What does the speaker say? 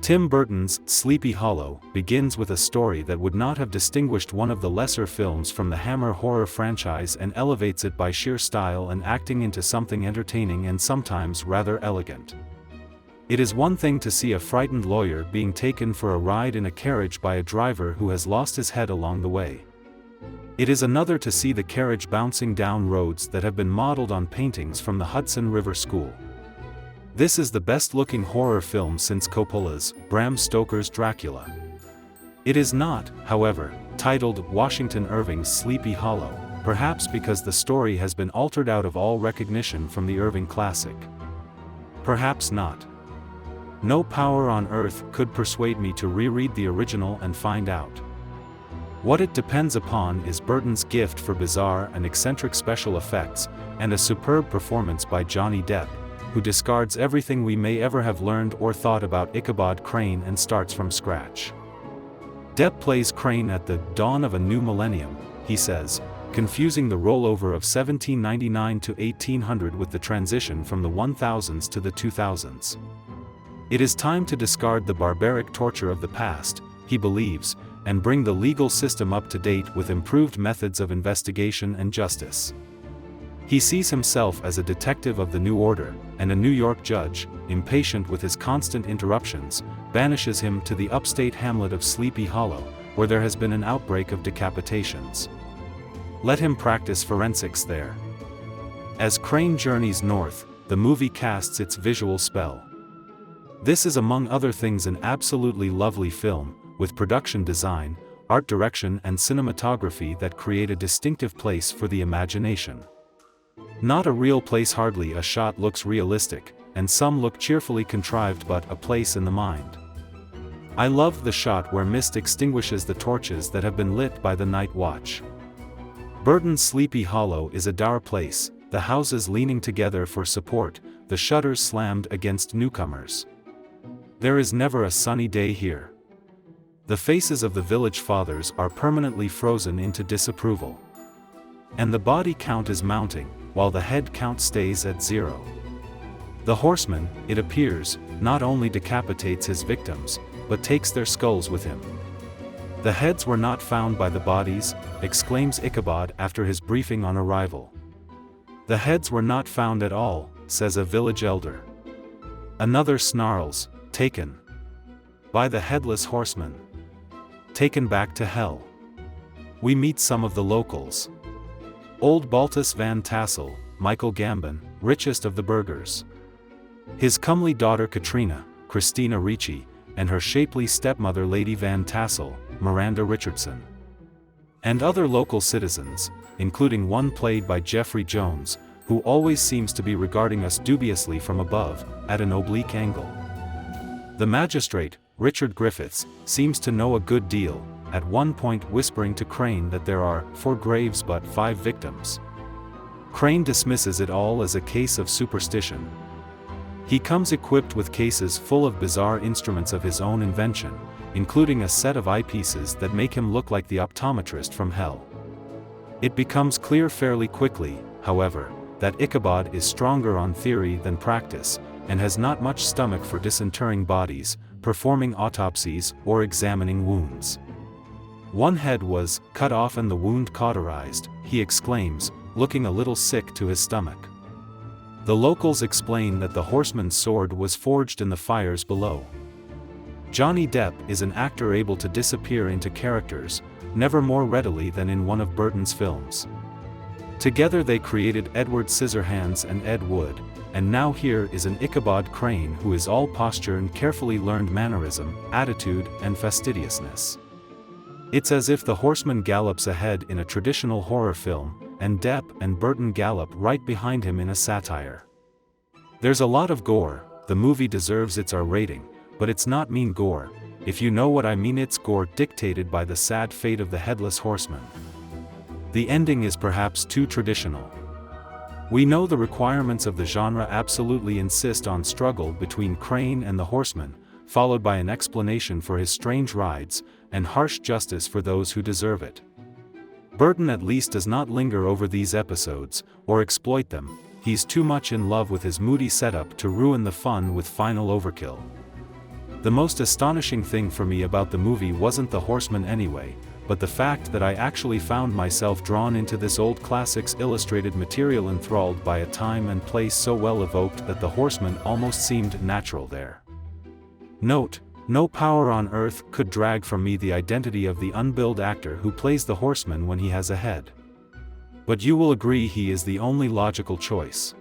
Tim Burton's Sleepy Hollow begins with a story that would not have distinguished one of the lesser films from the Hammer horror franchise and elevates it by sheer style and acting into something entertaining and sometimes rather elegant. It is one thing to see a frightened lawyer being taken for a ride in a carriage by a driver who has lost his head along the way. It is another to see the carriage bouncing down roads that have been modeled on paintings from the Hudson River School. This is the best-looking horror film since Coppola's Bram Stoker's Dracula. It is not, however, titled Washington Irving's Sleepy Hollow, perhaps because the story has been altered out of all recognition from the Irving classic. Perhaps not. No power on earth could persuade me to reread the original and find out. What it depends upon is Burton's gift for bizarre and eccentric special effects, and a superb performance by Johnny Depp, who discards everything we may ever have learned or thought about Ichabod Crane and starts from scratch. Depp plays Crane at the dawn of a new millennium, he says, confusing the rollover of 1799 to 1800 with the transition from the 1000s to the 2000s. It is time to discard the barbaric torture of the past, he believes, and bring the legal system up to date with improved methods of investigation and justice. He sees himself as a detective of the new order, and a New York judge, impatient with his constant interruptions, banishes him to the upstate hamlet of Sleepy Hollow, where there has been an outbreak of decapitations. Let him practice forensics there. As Crane journeys north, the movie casts its visual spell. This is among other things an absolutely lovely film, with production design, art direction and cinematography that create a distinctive place for the imagination. Not a real place, hardly a shot looks realistic, and some look cheerfully contrived, but a place in the mind. I love the shot where mist extinguishes the torches that have been lit by the night watch. Burton's Sleepy Hollow is a dour place, the houses leaning together for support, the shutters slammed against newcomers. There is never a sunny day here. The faces of the village fathers are permanently frozen into disapproval. And the body count is mounting, while the head count stays at 0. The horseman, it appears, not only decapitates his victims, but takes their skulls with him. The heads were not found by the bodies, exclaims Ichabod after his briefing on arrival. The heads were not found at all, says a village elder. Another snarls, taken by the headless horseman. Taken back to hell. We meet some of the locals. Old Baltus Van Tassel, Michael Gambon, richest of the burghers. His comely daughter Christina Ricci, and her shapely stepmother Lady Van Tassel, Miranda Richardson. And other local citizens, including one played by Jeffrey Jones, who always seems to be regarding us dubiously from above, at an oblique angle. The magistrate, Richard Griffiths, seems to know a good deal, at one point whispering to Crane that there are 4 graves but 5 victims. Crane dismisses it all as a case of superstition. He comes equipped with cases full of bizarre instruments of his own invention, including a set of eyepieces that make him look like the optometrist from hell. It becomes clear fairly quickly, however, that Ichabod is stronger on theory than practice, and has not much stomach for disinterring bodies, performing autopsies, or examining wounds. One head was cut off and the wound cauterized, he exclaims, looking a little sick to his stomach. The locals explain that the horseman's sword was forged in the fires below. Johnny Depp is an actor able to disappear into characters, never more readily than in one of Burton's films. Together they created Edward Scissorhands and Ed Wood, and now here is an Ichabod Crane who is all posture and carefully learned mannerism, attitude, and fastidiousness. It's as if the horseman gallops ahead in a traditional horror film, and Depp and Burton gallop right behind him in a satire. There's a lot of gore, the movie deserves its R rating, but it's not mean gore, if you know what I mean. It's gore dictated by the sad fate of the headless horseman. The ending is perhaps too traditional. We know the requirements of the genre absolutely insist on struggle between Crane and the horseman, followed by an explanation for his strange rides, and harsh justice for those who deserve it. Burton at least does not linger over these episodes, or exploit them. He's too much in love with his moody setup to ruin the fun with final overkill. The most astonishing thing for me about the movie wasn't the horseman anyway, but the fact that I actually found myself drawn into this old classics illustrated material, enthralled by a time and place so well evoked that the horseman almost seemed natural there. Note: no power on earth could drag from me the identity of the unbilled actor who plays the horseman when he has a head. But you will agree he is the only logical choice.